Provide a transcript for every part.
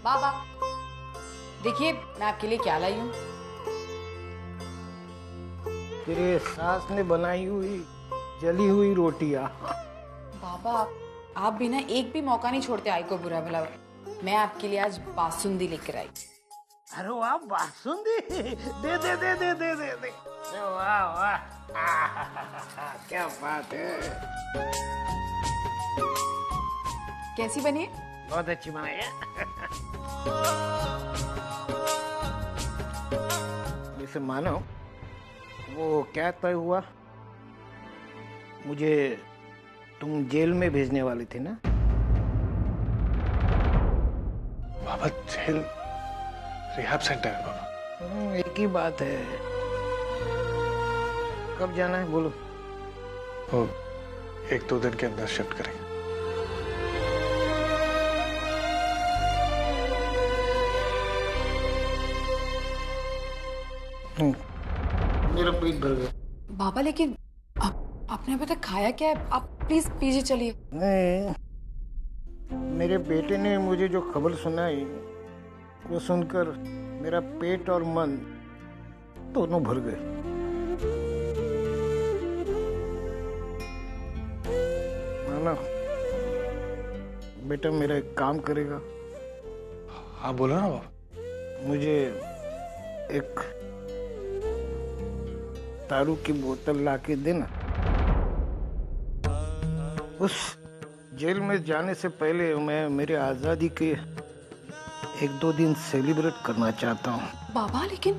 बाबा देखिए मैं आपके लिए क्या लाई हूँ। तेरे सास ने बनाई हुई जली हुई रोटियां। बाबा आप भी ना एक भी मौका नहीं छोड़ते आई को बुरा भला। मैं आपके लिए आज बासुंदी लेकर आई। अरे वाह, बासुंदी दे दे दे दे दे दे दे। वाह वाह, क्या बात है। कैसी बनी है? बहुत अच्छी बनाई है। वैसे मानो वो क्या तय हुआ, मुझे तुम जेल में भेजने वाले थे ना? बाबा जेल रिहैब सेंटर है बाबा। एक ही बात है। कब जाना है बोलो? वो 1-2 दिन के अंदर शिफ्ट करेंगे। मेरा पेट भर गया। बाबा लेकिन आपने अभी तक खाया क्या है? आप प्लीज पीछे चलिए। नहीं, मेरे बेटे ने मुझे जो खबर सुनाई वो सुनकर मेरा पेट और मन दोनों भर गए। माना बेटा मेरा एक काम करेगा? हाँ बोलो ना बाबा। मुझे एक दारू की बोतल लाके देना। उस जेल में जाने से पहले मैं मेरे आजादी के 1-2 दिन सेलिब्रेट करना चाहता हूँ। बाबा लेकिन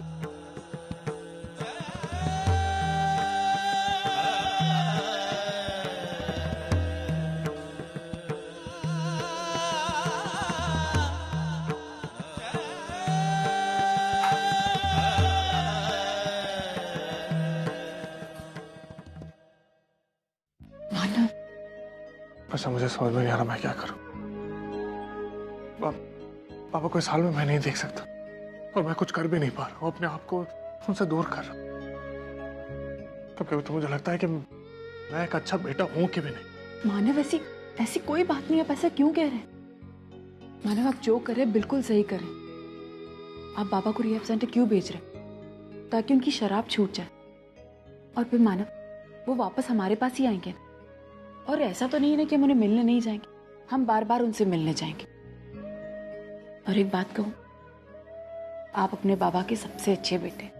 मानव, अच्छा मुझे समझ में नहीं आ रहा मैं क्या करूं। पापा को इस हाल में मैं नहीं देख सकता और मैं कुछ कर भी नहीं पा रहा हूँ, अपने आप को उनसे दूर कर रहा हूँ। कभी तो मुझे लगता है कि मैं एक अच्छा बेटा हूं कि भी नहीं। मानव ऐसी ऐसी कोई बात नहीं। आप ऐसा क्यों कह रहे हैं? मानव आप जो कर रहे हैं बिल्कुल सही कर रहे हैं। आप बाबा को रिहैब सेंटर क्यों भेज रहे हैं? ताकि उनकी शराब छूट जाए और फिर मानव वो वापस हमारे पास ही आएंगे। और ऐसा तो नहीं है ना कि हम उन्हें मिलने नहीं जाएंगे, हम बार बार उनसे मिलने जाएंगे। और एक बात कहूं, आप अपने बाबा के सबसे अच्छे बेटे,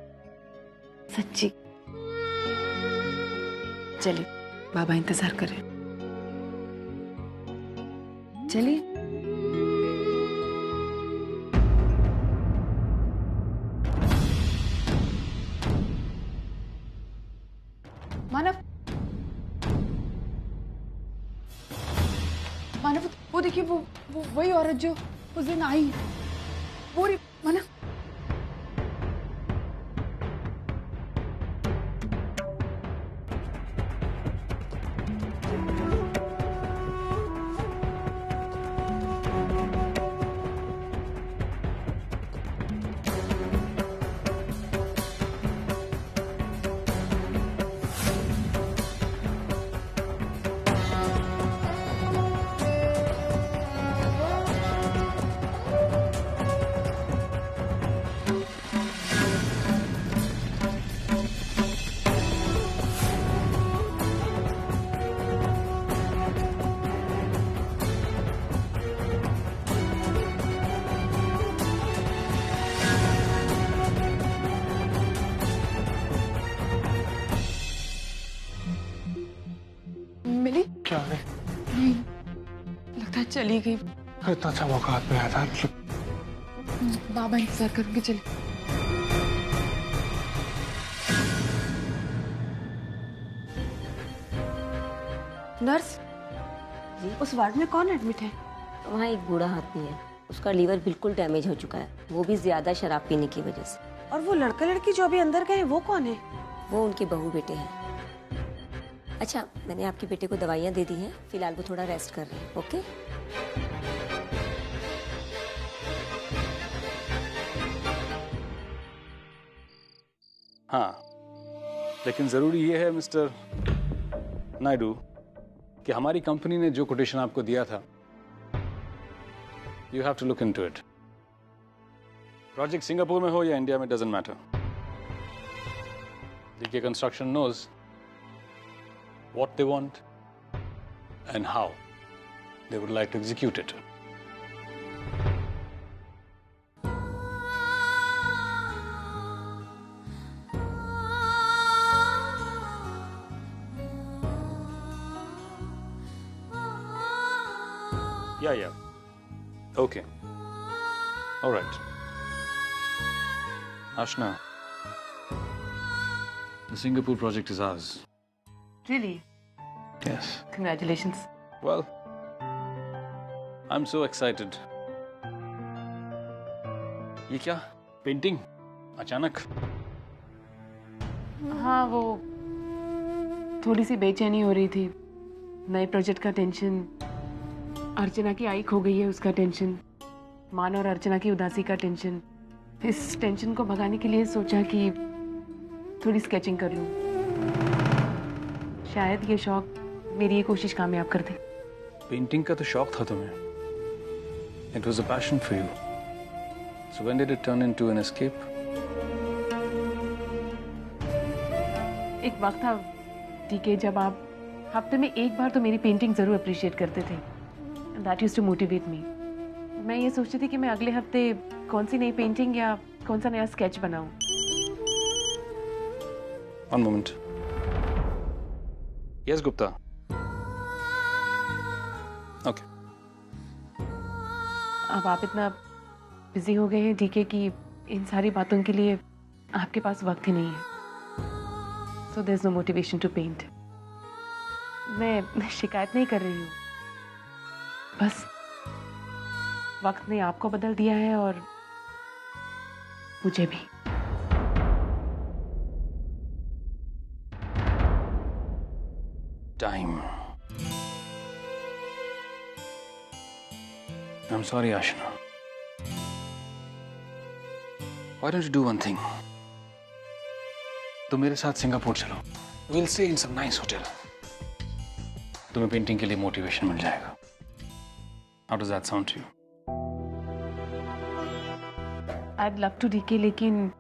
सच्ची। चलिए बाबा इंतजार कर रहे हैं, चलिए। मानव, मानव वो देखिए, वो वही औरत जो उस दिन आई है। वो मानव, मिली? क्या है? नहीं, लगता है चली गई। इतना अच्छा मौका हाथ में आया था। बाबा इंतजार करेंगे, चलिए। नर्स जी? उस वार्ड में कौन एडमिट है? वहाँ एक बूढ़ा आदमी है, उसका लीवर बिल्कुल डैमेज हो चुका है, वो भी ज्यादा शराब पीने की वजह से। और वो लड़का लड़की जो अभी अंदर गए वो कौन है? वो उनके बहू बेटे हैं। अच्छा, मैंने आपके बेटे को दवाइयाँ दे दी हैं, फिलहाल वो थोड़ा रेस्ट कर रहे हैं। ओके? हाँ, लेकिन जरूरी ये है मिस्टर नायडू कि हमारी कंपनी ने जो कोटेशन आपको दिया था, you have to look into it. Project Singapore में हो या इंडिया में, doesn't matter. DK Construction knows what they want and how they would like to execute it. Yeah. Okay. All right. Ashna, the Singapore project is ours. Really? Yes. Congratulations. Well, I'm so excited. ये क्या? Painting? अचानक? हाँ, वो थोड़ी सी बेचैनी हो रही थी। नए प्रोजेक्ट का टेंशन, अर्चना की आई खो गई है उसका टेंशन, मान और अर्चना की उदासी का टेंशन। इस टेंशन को भगाने के लिए सोचा कि थोड़ी स्केचिंग कर लूं। शायद ये शौक मेरी ये कोशिश कामयाब कर दे। पेंटिंग का तो शौक था तुम्हें। It was a passion for you. So when did it turn into an escape? एक वक्त था DK जब आप हफ्ते में एक बार तो मेरी पेंटिंग जरूर अप्रिशिएट करते थे। That used to motivate me. मैं ये सोचती थी कि मैं अगले हफ्ते कौन सी नई पेंटिंग या कौन सा नया स्केच बनाऊं। One moment. Yes, Gupta. Okay. अब आप इतना बिजी हो गए हैं DK की इन सारी बातों के लिए आपके पास वक्त ही नहीं है। So there's no motivation to paint. मैं शिकायत नहीं कर रही हूँ, बस वक्त ने आपको बदल दिया है और मुझे भी। Time. I'm sorry, Ashna. Why don't you do one thing? तुम मेरे साथ सिंगापुर चलो। We'll stay in some nice hotel. तुम्हें पेंटिंग के लिए मोटिवेशन मिल जाएगा। How does that sound to you? I'd love to DK, लेकिन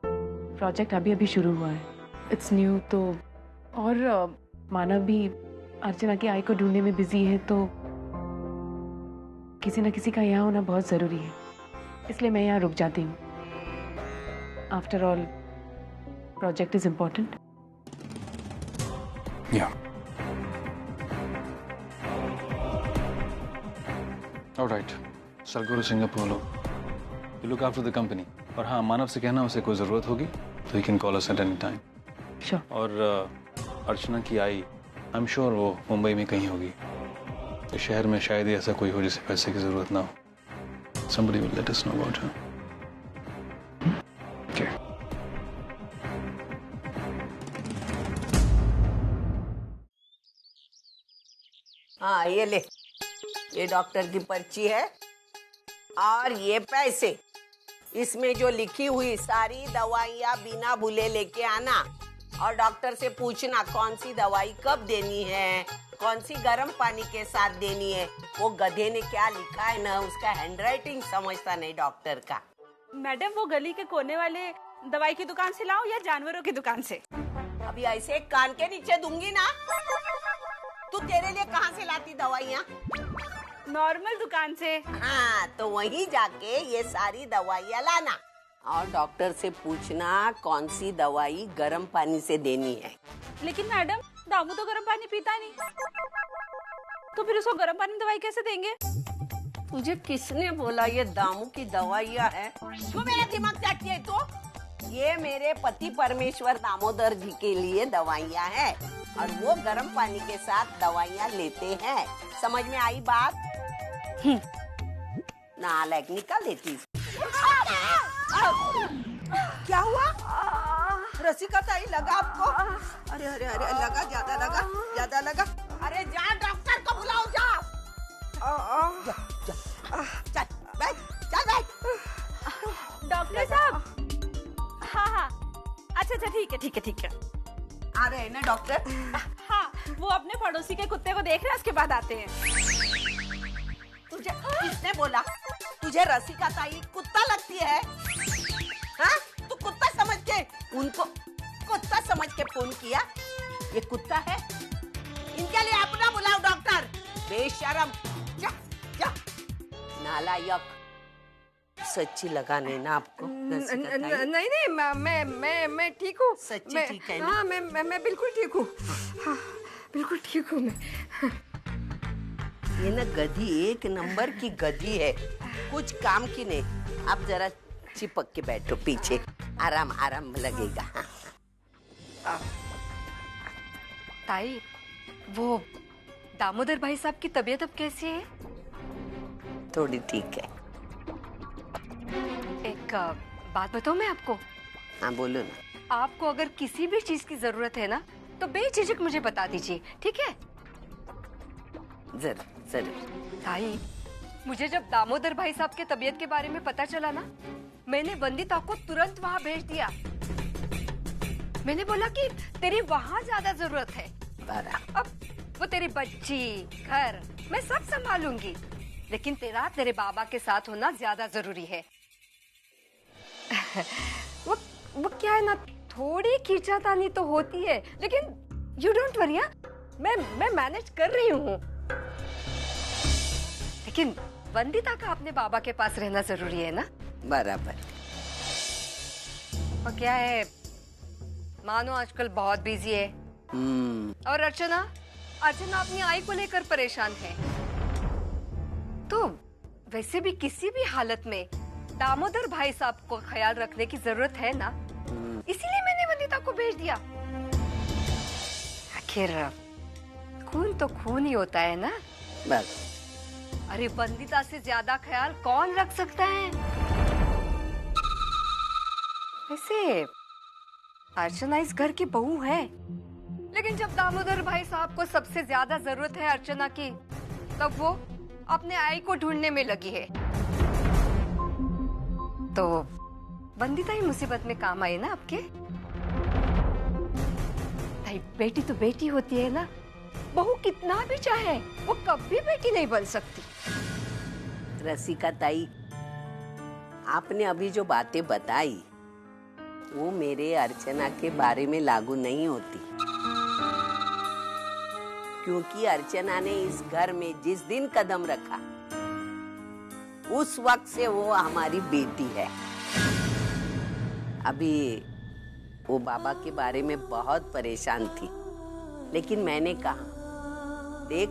प्रोजेक्ट अभी शुरू हुआ है। It's new, तो और मानव भी अर्चना की आई को ढूंढने में बिजी है, तो किसी न किसी का यहाँ होना बहुत जरूरी है। इसलिए मैं यहाँ रुक जाती हूँ। After all, project is important. Yeah. All right. Shall go to Singapore. You look after the company. और हाँ, मानव से कहना उसे कोई ज़रूरत होगी तो he can call us at any time. Sure. और अर्चना की आई, I'm sure वो मुंबई में कहीं होगी। तो शहर में शायद ही ऐसा कोई हो जिसे पैसे की ज़रूरत ना हो। Somebody will let us know about her. Okay. हाँ, ये ले, ये डॉक्टर की पर्ची है और ये पैसे। इसमें जो लिखी हुई सारी दवाइयाँ बिना भूले लेके आना और डॉक्टर से पूछना कौन सी दवाई कब देनी है, कौन सी गर्म पानी के साथ देनी है। वो गधे ने क्या लिखा है ना, उसका हैंडराइटिंग समझता नहीं डॉक्टर का। मैडम, वो गली के कोने वाले दवाई की दुकान से लाओ या जानवरों की दुकान से? अभी ऐसे कान के नीचे दूंगी ना। तू तेरे लिए कहाँ से लाती दवाइयाँ? नॉर्मल दुकान से। हाँ, तो वहीं जाके ये सारी दवाइयाँ लाना और डॉक्टर से पूछना कौन सी दवाई गर्म पानी से देनी है। लेकिन मैडम, दामू तो गर्म पानी पीता नहीं, तो फिर उसको गर्म पानी में दवाई कैसे देंगे? तुझे किसने बोला ये दामू की दवाइयाँ है? क्यों मेरा दिमाग चाटती है तो? ये मेरे पति परमेश्वर दामोदर जी के लिए दवाइयाँ हैं और वो गर्म पानी के साथ दवाइयाँ लेते हैं। समझ में आई बात? नालायक, निकाल देती। क्या हुआ? रस्सी का ताई लगा आपको? अरे अरे अरे, लगा, ज्यादा लगा। अरे जा, डॉक्टर को बुलाओ, जा। चल बैठ। डॉक्टर साहब। हाँ, अच्छा, ठीक है। आ रहे हैं ना डॉक्टर? हाँ, वो अपने पड़ोसी के कुत्ते को देख रहे हैं, उसके बाद आते हैं। तुझे किसने बोला मुझे रसिका ताई कुत्ता लगती है? हाँ, तू कुत्ता समझ के उनको कुत्ता समझ के फोन किया? ये कुत्ता है? इनके लिए अपना बुलाओ डॉक्टर। बेशरम, जा जा। नालायक। सच्ची लगा नहीं ना आपको? नहीं नहीं, मैं ठीक हूँ। सच्ची ठीक है ना? हाँ, मैं बिल्कुल ठीक हूँ। हाँ, बिल्कुल ठीक हूँ मैं। ये ना गधी, एक नंबर की गधी है, कुछ काम की नहीं। आप जरा चिपक के बैठो पीछे, आराम आराम लगेगा। ताई, वो दामोदर भाई साहब की तबीयत अब कैसी है? थोड़ी ठीक है। एक बात बताऊं मैं आपको? हाँ बोलो ना। आपको अगर किसी भी चीज की जरूरत है ना, तो बेझिझक मुझे बता दीजिए, ठीक है? जरूर जरूर। ताई, मुझे जब दामोदर भाई साहब के तबीयत के बारे में पता चला ना, मैंने वंदिता को तुरंत वहाँ भेज दिया। मैंने बोला कि तेरी वहाँ ज्यादा जरूरत है। अब वो तेरी बच्ची, घर, मैं सब संभालूंगी, लेकिन तेरे बाबा के साथ होना ज्यादा जरूरी है। वो क्या है ना, थोड़ी खींचातानी तो होती है, लेकिन यू डोंट वरी, मैं मैनेज कर रही हूँ। लेकिन वंदिता का अपने बाबा के पास रहना जरूरी है ना? बराबर। और क्या है, मानो आजकल बहुत बिजी है। और अर्चना अपनी आई को लेकर परेशान है। तो वैसे भी किसी भी हालत में दामोदर भाई साहब को ख्याल रखने की जरूरत है ना, इसीलिए मैंने वंदिता को भेज दिया। आखिर खून तो खून ही होता है ना? बस। अरे वंदिता से ज्यादा ख्याल कौन रख सकता है? वैसे अर्चना इस घर की बहू है, लेकिन जब दामोदर भाई साहब को सबसे ज्यादा जरूरत है अर्चना की, तब वो अपने आई को ढूंढने में लगी है। तो वंदिता ही मुसीबत में काम आई ना आपके? भाई, बेटी तो बेटी होती है ना, बहू कितना भी चाहे वो कभी बेटी नहीं बन सकती। रसिका ताई, आपने अभी जो बातें बताई वो मेरे अर्चना के बारे में लागू नहीं होती, क्योंकि अर्चना ने इस घर में जिस दिन कदम रखा उस वक्त से वो हमारी बेटी है। अभी वो बाबा के बारे में बहुत परेशान थी, लेकिन मैंने कहा, देख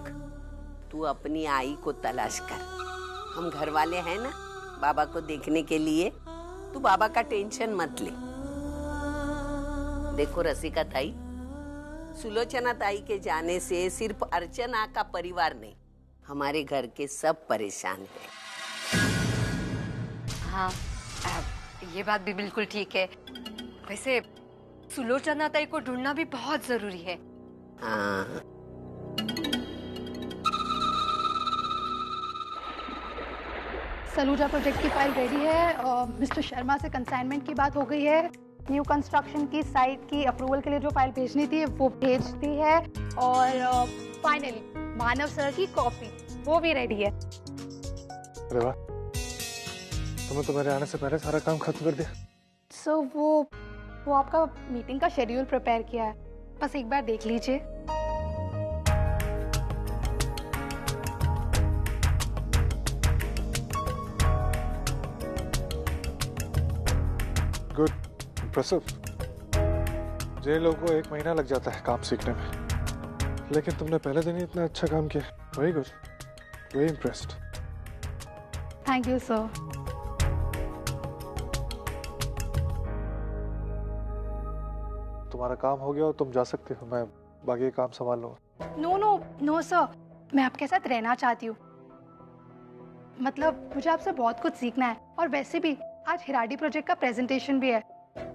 तू अपनी आई को तलाश कर, हम घर वाले हैं ना बाबा को देखने के लिए, तू बाबा का टेंशन मत ले। देखो रसिका ताई, सुलोचना ताई के जाने से सिर्फ अर्चना का परिवार नहीं, हमारे घर के सब परेशान हैं। हाँ, ये बात भी बिल्कुल ठीक है। वैसे सुलोचना ताई को ढूंढना भी बहुत जरूरी है। हाँ। सलूजा प्रोजेक्ट की फाइल रेडी है और मिस्टर शर्मा से कंसाइनमेंट की बात हो गई है। न्यू कंस्ट्रक्शन की साइट की अप्रूवल के लिए जो फाइल भेजनी थी वो भेज दी है, और फाइनली मानव सर की कॉपी वो भी रेडी है। अरे वाह, तुमने तो मेरे आने से पहले सारा काम खत्म कर दिया। सो वो आपका मीटिंग का शेड्यूल प्रिपेयर किया है, बस एक बार देख लीजिए। Good, impressive. जिन लोगों को 1 महीना लग जाता है काम सीखने में, लेकिन तुमने पहले दिन ही इतना अच्छा काम किया। Very good, very impressed. Thank you sir. तुम्हारा काम हो गया और तुम जा सकते हो, मैं बाकी काम संभाल लूंगा। नो सर, मैं आपके साथ रहना चाहती हूँ। मतलब मुझे आपसे बहुत कुछ सीखना है, और वैसे भी आज हिराडी प्रोजेक्ट का प्रेजेंटेशन भी है।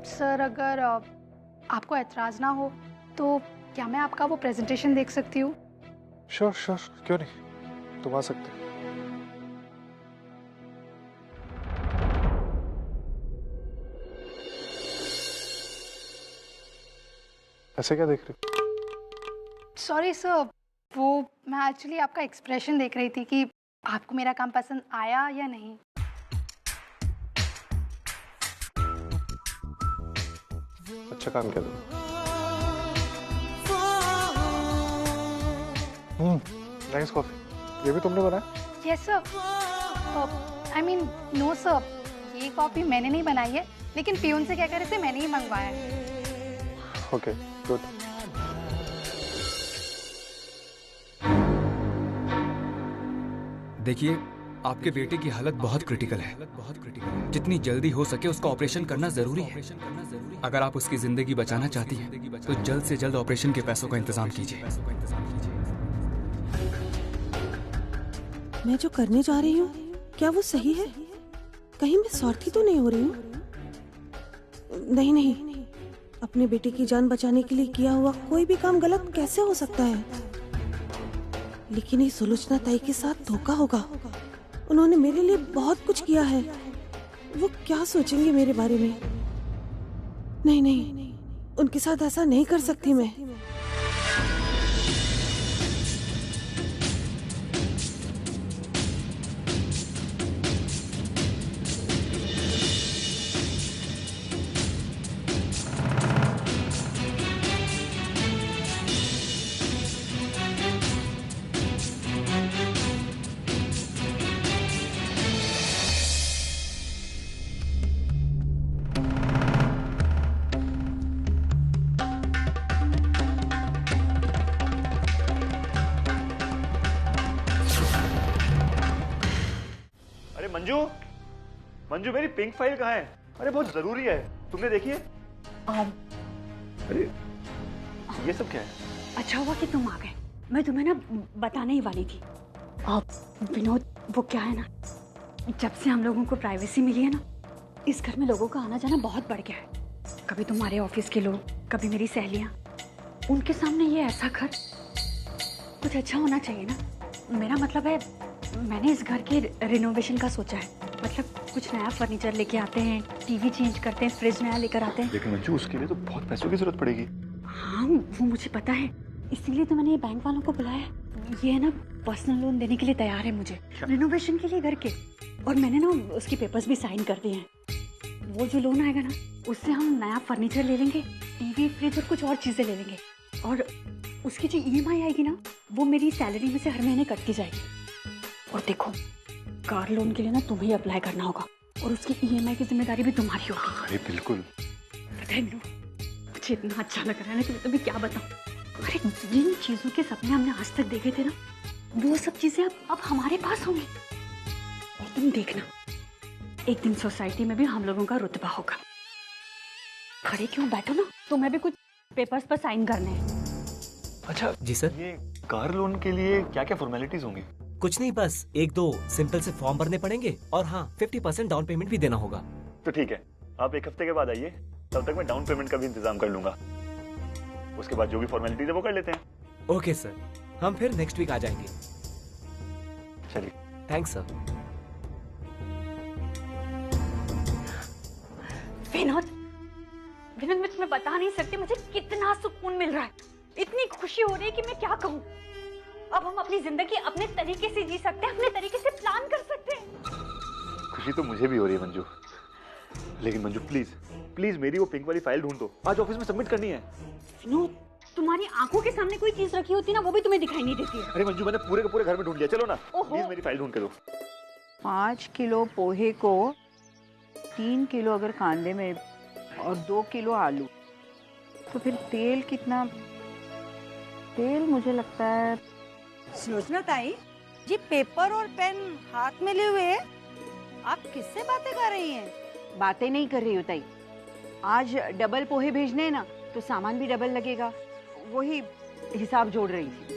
सर अगर आपको एतराज ना हो तो क्या मैं आपका वो प्रेजेंटेशन देख सकती हूँ? श्योर, क्यों नहीं, तुम आ सकते हो। ऐसे क्या देख रही हो? सॉरी सर, वो मैं एक्चुअली आपका एक्सप्रेशन देख रही थी कि आपको मेरा काम पसंद आया या नहीं। अच्छा काम किया तुमने। Nice coffee. ये भी तुमने बनाया? Yes sir. I mean no sir, ये कॉफी मैंने नहीं बनाई है, लेकिन पियून से कहकर इसे मैंने ही मंगवाया है। Okay good. देखिए, आपके बेटे की हालत बहुत क्रिटिकल है। जितनी जल्दी हो सके उसका ऑपरेशन करना जरूरी है। अगर आप उसकी जिंदगी बचाना चाहती हैं, तो जल्द से जल्द ऑपरेशन के पैसों का इंतजाम कीजिए। मैं जो करने जा रही हूँ, क्या वो सही है? कहीं मैं स्वार्थी तो नहीं हो रही हूँ? नहीं नहीं, अपने बेटे की जान बचाने के लिए किया हुआ कोई भी काम गलत कैसे हो सकता है? लेकिन ये सुलोचना ताई के साथ धोखा होगा। उन्होंने मेरे लिए बहुत कुछ किया है। वो क्या सोचेंगे मेरे बारे में? नहीं नहीं, उनके साथ ऐसा नहीं कर सकती मैं। मंजू, मेरी पिंक फाइल कहाँ है? अरे बहुत जरूरी है, तुमने देखी है? अरे ये सब क्या है? अच्छा हुआ कि तुम आ गए, मैं तुम्हें ना बताने ही वाली थी। विनोद, वो क्या है ना, जब से हम लोगों को प्राइवेसी मिली है ना, इस घर में लोगों का आना जाना बहुत बढ़ गया है। कभी तुम्हारे ऑफिस के लोग, कभी मेरी सहेलियां, उनके सामने ये ऐसा घर, कुछ अच्छा होना चाहिए ना। मेरा मतलब है, मैंने इस घर के रिनोवेशन का सोचा है। मतलब कुछ नया फर्नीचर लेके आते हैं, टीवी चेंज करते हैं, फ्रिज नया लेकर आते हैं। लेकिन मंजू, उसके लिए तो बहुत पैसों की जरूरत पड़ेगी। हाँ, वो मुझे पता है, इसीलिए तो मैंने ये बैंक वालों को बुलाया। ये है ना, पर्सनल लोन देने के लिए तैयार है मुझे, रिनोवेशन के लिए घर के। और मैंने ना उसके पेपर्स भी साइन कर दिए हैं। वो जो लोन आएगा ना, उससे हम नया फर्नीचर ले लेंगे, टीवी, फ्रिज और कुछ और चीजें ले लेंगे। और उसकी जो EMI आएगी ना, वो मेरी सैलरी में से हर महीने कटती जाएगी। और देखो, कार लोन के लिए ना तुम्हें अप्लाई करना होगा, और उसकी EMI की जिम्मेदारी भी तुम्हारी होगी। अरे बिल्कुल। पता है मीनू, मुझे इतना अच्छा लग रहा है ना कि मैं तुम्हें क्या बताऊं। अरे जिन चीजों के सपने हमने आज तक देखे थे ना, वो सब चीजें अब हमारे पास होंगी। और तुम देखना, एक दिन सोसाइटी में भी हम लोगों का रुतबा होगा। खड़े क्यों बैठो ना, तुम्हें भी कुछ पेपर्स पर साइन करने हैं। अच्छा जी सर। ये कार लोन के लिए क्या क्या फॉर्मेलिटीज होंगी? कुछ नहीं, बस 1-2 सिंपल से फॉर्म भरने पड़ेंगे, और हाँ 50% डाउन पेमेंट भी देना होगा। तो ठीक है, आप एक हफ्ते के बाद आइए, तब तक मैं डाउन पेमेंट का भी इंतजाम कर लूंगा। उसके बाद जो भी फॉर्मेलिटीज है वो कर लेते हैं। ओके सर, हम फिर नेक्स्ट वीक आ जाएंगे। चलिए। Thanks sir. विनोद, मैं तुम्हें बता नहीं सकती मुझे कितना सुकून मिल रहा है। इतनी खुशी हो रही है कि मैं क्या कहूँ। अब हम अपनी जिंदगी अपने तरीके से जी सकते हैं, अपने तरीके से प्लान कर सकते हैं। खुशी तो मुझे भी हो रही है मंजू, लेकिन मंजू प्लीज प्लीज मेरी वो पिंक वाली फाइल ढूंढ दो, आज ऑफिस में सबमिट करनी है। विनोद, तुम्हारी आंखों के सामने कोई चीज रखी होती ना, वो भी तुम्हें दिखाई नहीं देती है। अरे मंजू, मैंने पूरे के पूरे घर में ढूंढ लिया, चलो ना प्लीज मेरी फाइल ढूंढ के दो। 5 किलो पोहे को 3 किलो अगर कांदे में और 2 किलो आलू, तो फिर तेल कितना? तेल मुझे लगता है। सुलोचना ताई, ये पेपर और पेन हाथ में लिए हुए आप किससे बातें कर रही हैं? बातें नहीं कर रही हो ताई, आज डबल पोहे भेजने हैं ना, तो सामान भी डबल लगेगा, वही हिसाब जोड़ रही थी।